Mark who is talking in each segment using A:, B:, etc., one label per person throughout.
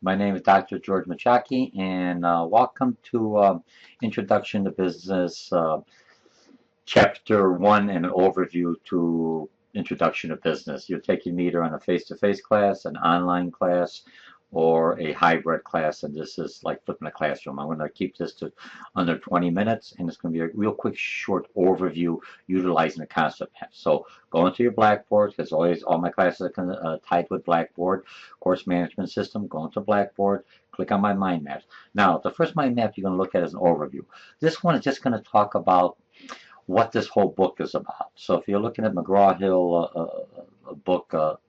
A: My name is Dr. George Mochocki, and welcome to Introduction to Business, Chapter 1, and an overview to Introduction to Business. You're taking me either on a face-to-face class, an online class, or a hybrid class, and this is like flipping a classroom. I'm going to keep this to under 20 minutes, and it's going to be a real quick, short overview utilizing the concept map. So go into your Blackboard, because always all my classes are tied with Blackboard. Course management system, go into Blackboard, click on my mind maps. Now, the first mind map you're going to look at is an overview. This one is just going to talk about what this whole book is about. So if you're looking at McGraw-Hill book,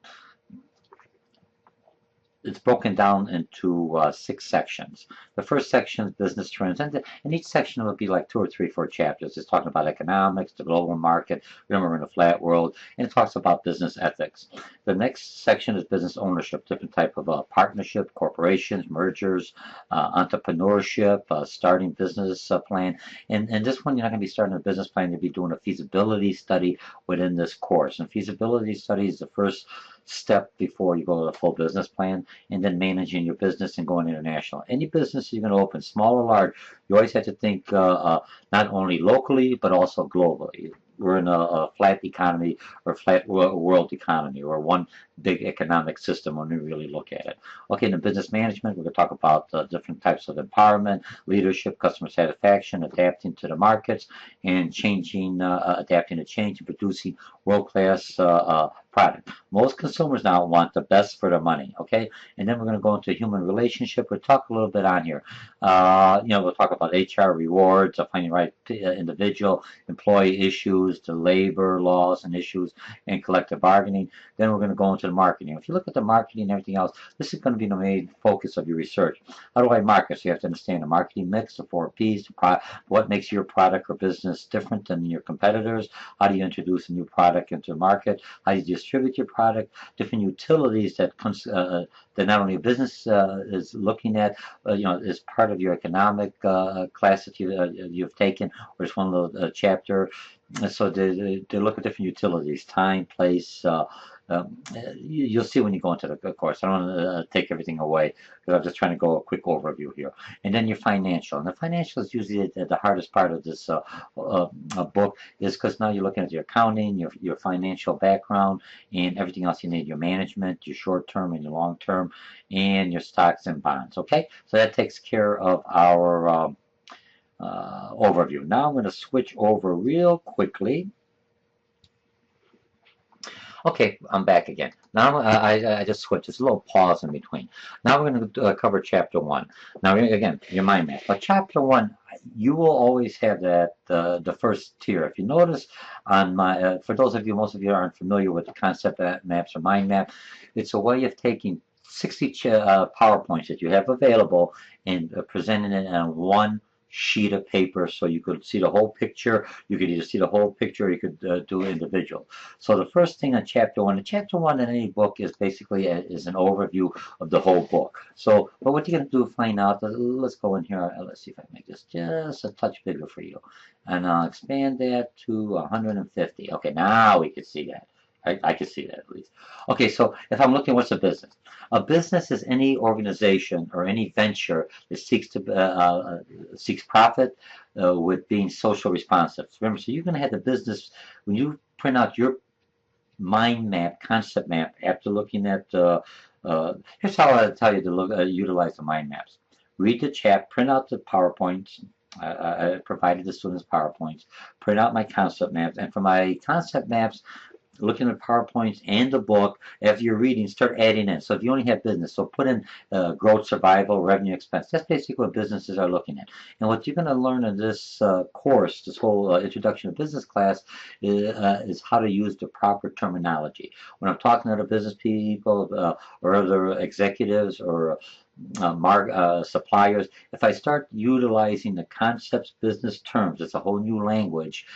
A: it's broken down into 6 sections. The first section is business trends, and each section will be like 2 or 3, 4 chapters. It's talking about economics, the global market. Remember, we're in a flat world, and it talks about business ethics. The next section is business ownership, different type of partnership, corporations, mergers, entrepreneurship, starting business plan. And this one, you're not going to be starting a business plan. You'll be doing a feasibility study within this course. And feasibility study is the first step before you go to the full business plan, and then managing your business and going international. Any business you're going to open, small or large, you always have to think not only locally but also globally. We're in a flat economy or flat world economy, or one big economic system when we really look at it. Okay, in the business management, we're going to talk about different types of empowerment, leadership, customer satisfaction, adapting to the markets, and changing, adapting to change, and producing world-class product. Most consumers now want the best for their money, okay? And then we're going to go into human relationship. We'll talk a little bit on here. We'll talk about HR, rewards, finding the right individual, employee issues, the labor laws and issues, and collective bargaining. Then we're going to go into the marketing. If you look at the marketing and everything else, this is going to be the main focus of your research. How do I market? So you have to understand the marketing mix, the 4 Ps, what makes your product or business different than your competitors. How do you introduce a new product into the market? How do you distribute your product? Different utilities that not only a business is looking at, is part of your economic class that you've taken, or it's one of the chapter. So they look at different utilities, time, place. You'll see when you go into the course. I don't want to take everything away, because I'm just trying to go a quick overview here. And then your financial. And the financial is usually the hardest part of this book, is because now you're looking at your accounting, your financial background, and everything else you need, your management, your short-term and your long-term, and your stocks and bonds. Okay, so that takes care of our overview. Now I'm going to switch over real quickly. Okay, I'm back again. Now I just switched. There's a little pause in between. Now we're going to cover Chapter 1. Now, again, your mind map. But Chapter 1, you will always have that the first tier. If you notice on my, for those of you, most of you aren't familiar with the concept maps or mind map, it's a way of taking 60 PowerPoints that you have available and presenting it on one sheet of paper, so you could see the whole picture. You could either see the whole picture, or you could do individual. So the first thing on Chapter 1, and Chapter 1 in any book is basically is an overview of the whole book. So, but what you're going to do, find out, let's go in here, let's see if I can make this just a touch bigger for you. And I'll expand that to 150. Okay, now we can see that. I can see that at least. Okay, so if I'm looking, what's a business? A business is any organization or any venture that seeks profit with being social responsive. Remember, so you're going to have the business, when you print out your mind map, concept map, after looking at, here's how I tell you to utilize the mind maps. Read the chat, print out the PowerPoints. I provided the students PowerPoints, print out my concept maps, and for my concept maps, looking at PowerPoints and the book, after you're reading, start adding in. So if you only have business, so put in growth, survival, revenue, expense. That's basically what businesses are looking at. And what you're going to learn in this course, this whole introduction to business class, is how to use the proper terminology. When I'm talking to other business people or other executives or suppliers, if I start utilizing the concepts, business terms, it's a whole new language,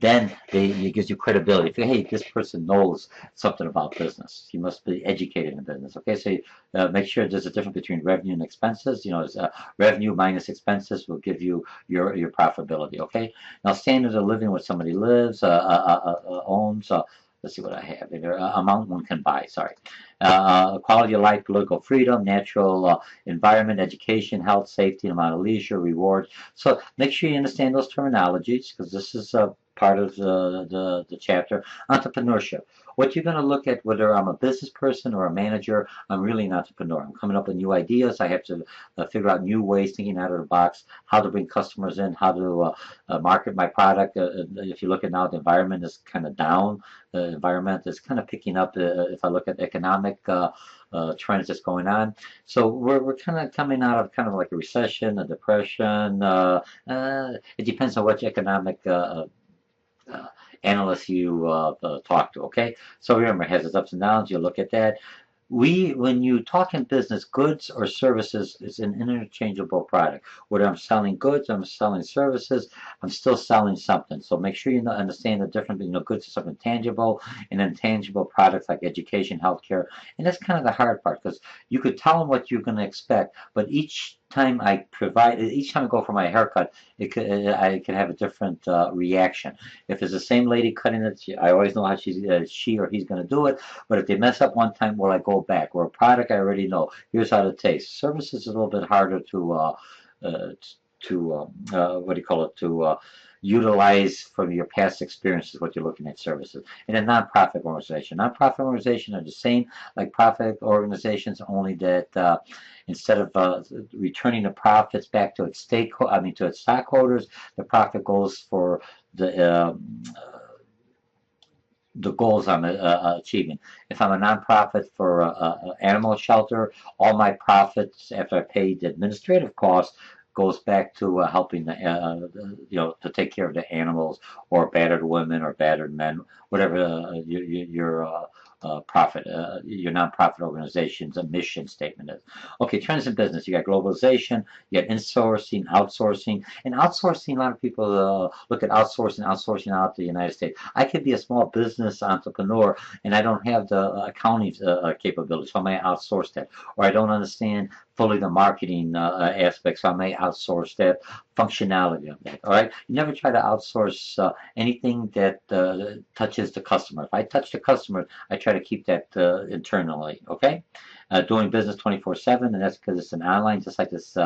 A: then it gives you credibility. If you, hey, this person knows something about business, he must be educated in business. Okay, so make sure there's a difference between revenue and expenses. Revenue minus expenses will give you your profitability. Okay, now standard of living, what somebody lives, owns. let's see what I have there. Amount one can buy. Sorry, quality of life, political freedom, natural environment, education, health, safety, amount of leisure, reward. So make sure you understand those terminologies because this is part of the chapter. Entrepreneurship. What you're going to look at, whether I'm a business person or a manager, I'm really an entrepreneur. I'm coming up with new ideas. I have to figure out new ways, thinking out of the box, how to bring customers in, how to market my product. If you look at now, the environment is kind of down. The environment is kind of picking up. If I look at economic trends that's going on. So we're kind of coming out of kind of like a recession, a depression. It depends on which economic analyst you talk to, okay? So remember, it has its ups and downs. You look at that. When you talk in business, goods or services is an interchangeable product. Whether I'm selling goods, I'm selling services, I'm still selling something. So make sure you understand the difference between goods are something tangible and intangible products like education, healthcare. And that's kind of the hard part because you could tell them what you're going to expect, but each time I go for my haircut, I could have a different reaction. If it's the same lady cutting it, I always know how she or he's going to do it. But if they mess up one time, will I go back? Or a product I already know. Here's how it tastes. Services is a little bit harder what do you call it, to utilize from your past experiences what you're looking at services. And a nonprofit organization. Nonprofit organizations are the same like profit organizations, only that instead of returning the profits back to its to its stockholders, the profit goes for the goals I'm achieving. If I'm a nonprofit for an animal shelter, all my profits after I pay the administrative costs goes back to helping to take care of the animals or battered women or battered men, whatever your nonprofit organization's mission statement is. Okay, trends in business. You got globalization, you got insourcing, outsourcing. And outsourcing, a lot of people look at outsourcing out to the United States. I could be a small business entrepreneur and I don't have the accounting capabilities, so I may outsource that. Or I don't understand fully the marketing aspects, so I may outsource that functionality of that. All right, you never try to outsource anything that touches the customer. If I touch the customer, I try to keep that internally. Okay, doing business 24/7, and that's because it's an online, just like this.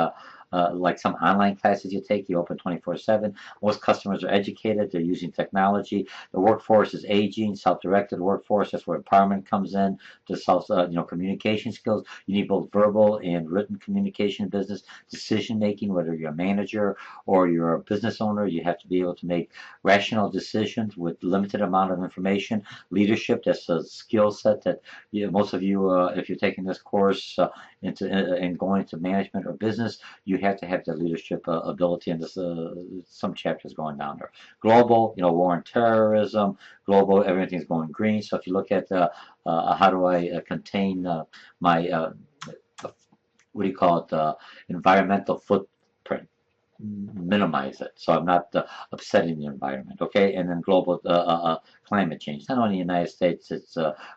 A: Like some online classes you take, you open 24/7. Most customers are educated. They're using technology. The workforce is aging, self-directed workforce. That's where empowerment comes in. To communication skills. You need both verbal and written communication in business. Decision making, whether you're a manager or you're a business owner, you have to be able to make rational decisions with limited amount of information. Leadership, that's a skill set that most of you, if you're taking this course and going to management or business, you have to have the leadership ability, and this some chapters going down there. Global, war and terrorism. Global, everything's going green. So if you look at how do I contain my what do you call it, environmental footprint, minimize it so I'm not upsetting the environment, okay? And then global climate change, not only in the United States, it's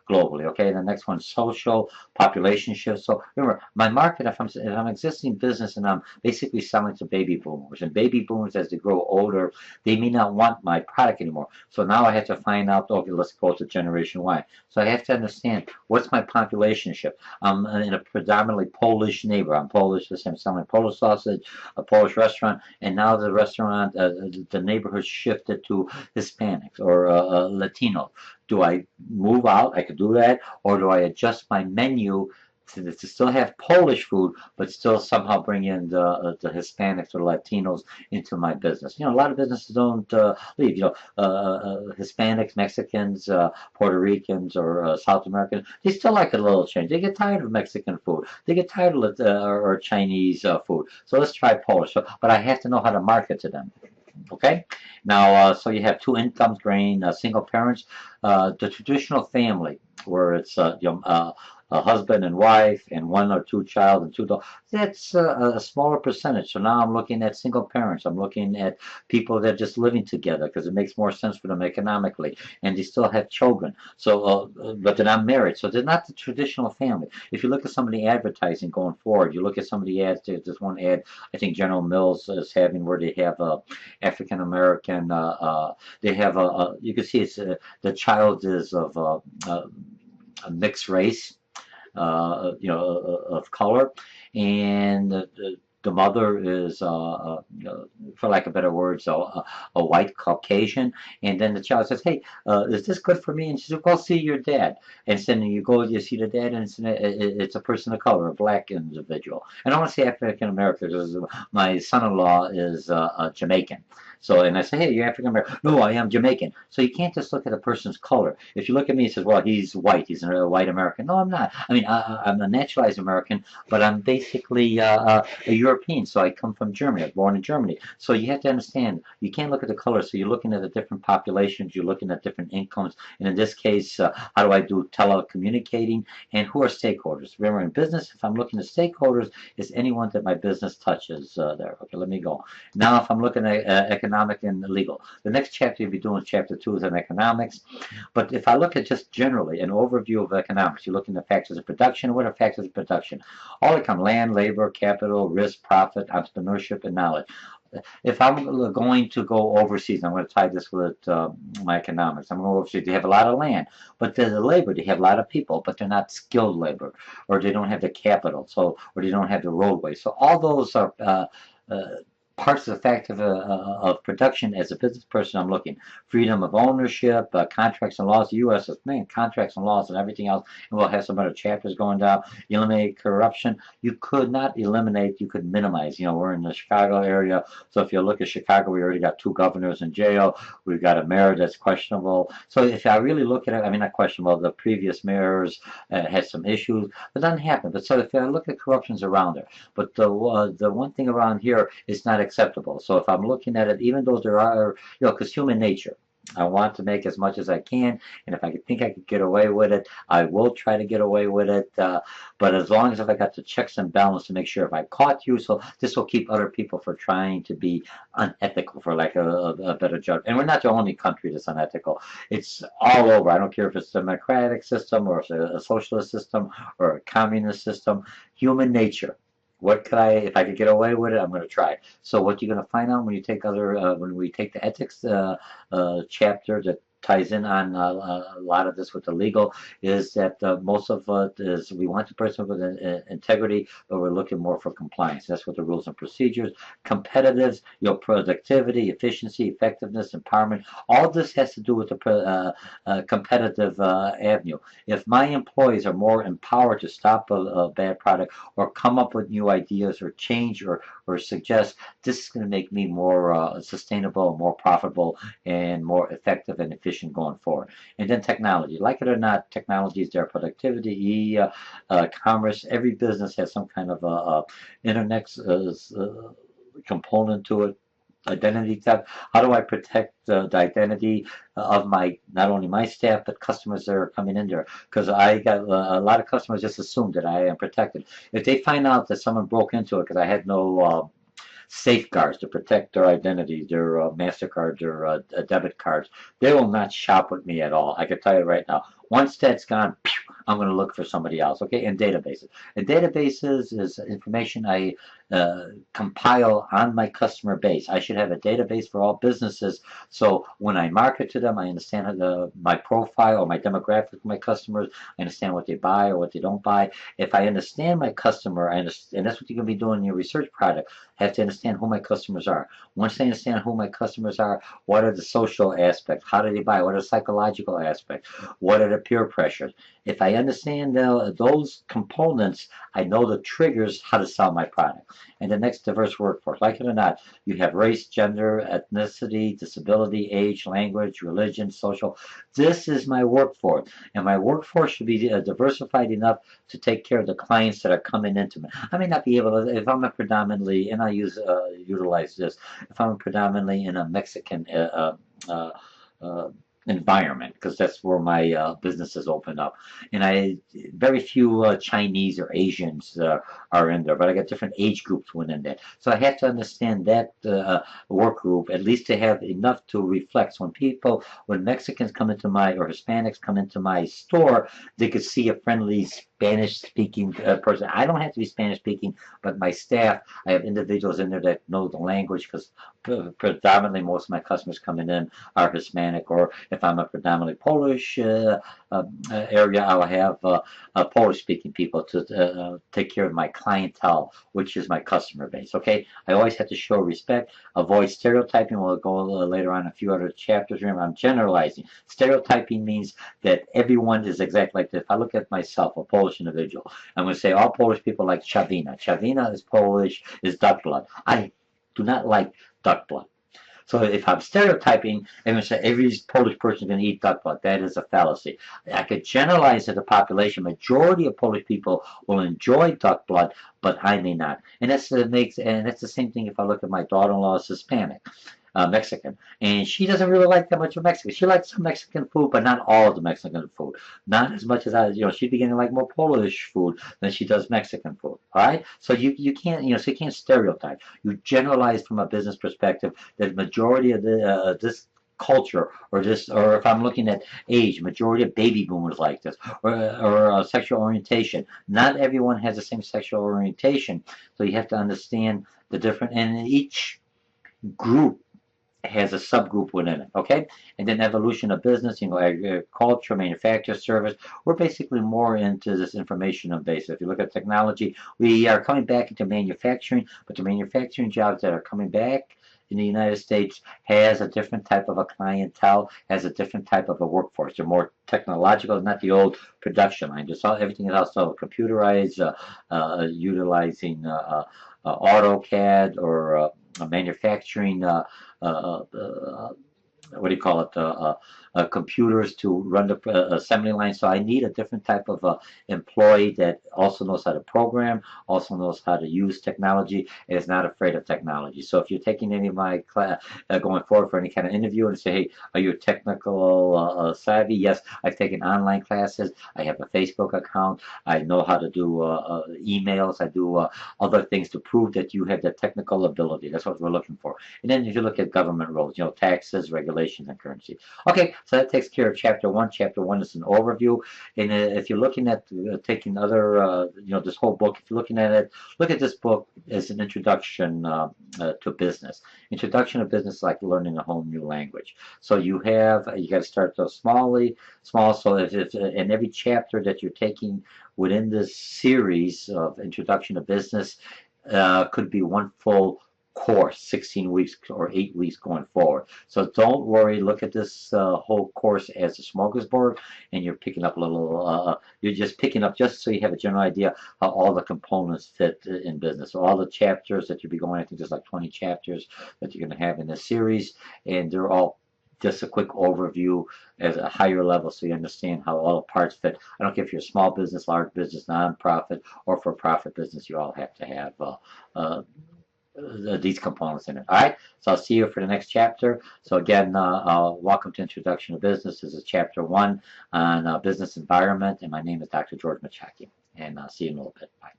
A: globally, okay? And the next one, social, population shift. So remember, my market, if I'm existing business and I'm basically selling to baby boomers, and baby boomers, as they grow older, they may not want my product anymore. So now I have to find out, okay, let's go to Generation Y. So I have to understand, what's my population shift? I'm in a predominantly Polish neighbor. I'm Polish, I'm selling Polish sausage, a Polish restaurant, and now the restaurant, the neighborhood shifted to Hispanics or Latino. Do I move out? I could do that, or do I adjust my menu to still have Polish food, but still somehow bring in the Hispanics or Latinos into my business? A lot of businesses don't leave. Hispanics, Mexicans, Puerto Ricans, or South Americans, they still like a little change. They get tired of Mexican food. They get tired of or Chinese food. So let's try Polish. But I have to know how to market to them. Okay, now so you have two incomes, single parents, the traditional family where it's a husband and wife and one or two child and two dogs. That's a smaller percentage. So now I'm looking at single parents. I'm looking at people that are just living together because it makes more sense for them economically, and they still have children. So, but they're not married, so they're not the traditional family. If you look at some of the advertising going forward, you look at some of the ads. There's this one ad I think General Mills is having where they have African American. They have you can see it's the child is of a mixed race, of color, and the mother is, for lack of better words, a white Caucasian, and then the child says, "Hey, is this good for me?" And she says, "Go see your dad." And then you go, you see the dad, and it's a person of color, a black individual. And I want to say African American because my son-in-law is Jamaican. So, and I say, "Hey, you're African American." "No, I am Jamaican." So you can't just look at a person's color. If you look at me and says, "Well, he's white, he's a white American." No, I'm not. I mean, I'm a naturalized American, but I'm basically a European. So I come from Germany. I was born in Germany. So you have to understand, you can't look at the color. So you're looking at the different populations. You're looking at different incomes. And in this case, how do I do telecommunicating? And who are stakeholders? Remember, in business, if I'm looking at stakeholders, it's anyone that my business touches there. Okay, let me go. Now, if I'm looking at economic and legal, the next chapter you'll be doing, chapter 2, is on economics. But if I look at just generally an overview of economics, you're looking at factors of production. What are factors of production? All that come: land, labor, capital, risk, profit, entrepreneurship, and knowledge. If I'm going to go overseas, I'm going to tie this with my economics. I'm going overseas. They have a lot of land, but there's the labor. They have a lot of people, but they're not skilled labor, or they don't have the capital, so or they don't have the roadway. So all those are parts of the fact of production. As a business person, I'm looking freedom of ownership, contracts and laws. The U.S. is main contracts and laws and everything else, and we'll have some other chapters going down. Eliminate corruption. You could not eliminate, you could minimize. We're in the Chicago area, so if you look at Chicago, we already got 2 governors in jail. We've got a mayor that's questionable. So if I really look at it, I mean, not questionable, the previous mayors had some issues, but that doesn't happen. But so if I look at corruptions around there, but the one thing around here is not acceptable. So if I'm looking at it, even though there are, because human nature, I want to make as much as I can, and if I think I could get away with it, I will try to get away with it. But as long as if I got the checks and balance to make sure if I caught you, so this will keep other people from trying to be unethical, for lack of a better judge. And we're not the only country that's unethical. It's all over. I don't care if it's a democratic system or a socialist system or a communist system. Human nature. What could if I could get away with it, I'm going to try. So what you're going to find out when you take when we take the ethics chapter that ties in on a lot of this with the legal, is that most of it is we want the person with integrity, but we're looking more for compliance. That's what the rules and procedures, competitives, productivity, efficiency, effectiveness, empowerment. All this has to do with the competitive avenue. If my employees are more empowered to stop a bad product or come up with new ideas or change or suggest, this is going to make me more sustainable, more profitable, and more effective and efficient going forward. And then technology. Like it or not, technology is there. Productivity, commerce, every business has some kind of internet component to it. Identity theft. How do I protect the identity of not only my staff but customers that are coming in there? Because I got a lot of customers just assume that I am protected. If they find out that someone broke into it because I had no safeguards to protect their identity, their MasterCard, their debit cards, they will not shop with me at all. I can tell you right now. Once that's gone, I'm going to look for somebody else. Okay, and databases. And databases is information I compile on my customer base. I should have a database for all businesses, so when I market to them, I understand my profile or my demographic of my customers. I understand what they buy or what they don't buy. If I understand my customer, and that's what you're going to be doing in your research product, I have to understand who my customers are. Once I understand who my customers are, what are the social aspects? How do they buy? What are the psychological aspects? What are the peer pressures? If I understand those components, I know the triggers how to sell my product. And the next, diverse workforce. Like it or not, you have race, gender, ethnicity, disability, age, language, religion, social. This is my workforce. And my workforce should be diversified enough to take care of the clients that are coming into me. I may not be able to, if I'm a predominantly, and I utilize this, if I'm predominantly in a Mexican environment, because that's where my businesses open up. And I very few Chinese or Asians are in there, but I got different age groups within that. So I have to understand that work group at least to have enough to reflect. So when Mexicans come into my or Hispanics come into my store, they could see a friendly Spanish speaking person. I don't have to be Spanish speaking, but my staff, I have individuals in there that know the language, because predominantly most of my customers coming in are Hispanic, or if I'm a predominantly Polish area, I'll have Polish speaking people to take care of my clientele, which is my customer base. Okay, I always have to show respect, avoid stereotyping. We'll go later on a few other chapters. Remember, I'm generalizing. Stereotyping means that everyone is exactly like this. If I look at myself, a Polish individual, I'm going to say all Polish people like Chavina. Chavina is Polish, is duck blood. I do not like duck blood. So if I'm stereotyping, I'm going to say every Polish person is going to eat duck blood. That is a fallacy. I could generalize that the population, majority of Polish people will enjoy duck blood, but I may not. And that's the same thing if I look at my daughter-in-law is Hispanic. Mexican, and she doesn't really like that much of Mexican. She likes some Mexican food, but not all of the Mexican food. Not as much as she'd be getting like more Polish food than she does Mexican food. All right, so you can't, so you can't stereotype. You generalize from a business perspective that majority of this culture, or if I'm looking at age, majority of baby boomers like this, or sexual orientation. Not everyone has the same sexual orientation, so you have to understand the different, and each group has a subgroup within it, okay? And then evolution of business, agriculture, manufacture, service. We're basically more into this information base. If you look at technology, we are coming back into manufacturing, but the manufacturing jobs that are coming back in the United States has a different type of a clientele, has a different type of a workforce. They're more technological, not the old production line. Everything is also computerized, utilizing AutoCAD or manufacturing what do you call it, computers to run the assembly line. So I need a different type of employee that also knows how to program, also knows how to use technology, and is not afraid of technology. So if you're taking any of my class, going forward for any kind of interview and say, hey, are you technical savvy? Yes, I've taken online classes. I have a Facebook account. I know how to do emails. I do other things to prove that you have the technical ability. That's what we're looking for. And then if you look at government roles, taxes, regulations, and currency. Okay, so that takes care of chapter one. Chapter one is an overview. And if you're looking at taking other, this whole book, if you're looking at it, look at this book as an introduction to business. Introduction to business is like learning a whole new language. So you got to start small. So in every chapter that you're taking within this series of introduction to business could be one full course, 16 weeks or 8 weeks going forward. So don't worry, look at this whole course as a smorgasbord, and you're picking up you're just picking up just so you have a general idea how all the components fit in business. So all the chapters that you'll be going, I think there's like 20 chapters that you're going to have in this series, and they're all just a quick overview at a higher level so you understand how all the parts fit. I don't care if you're a small business, large business, nonprofit, or for-profit business, you all have to have these components in it. All right, so I'll see you for the next chapter. So again, welcome to Introduction to Business. This is chapter one on business environment, and my name is Dr. George Mochocki, and I'll see you in a little bit. Bye.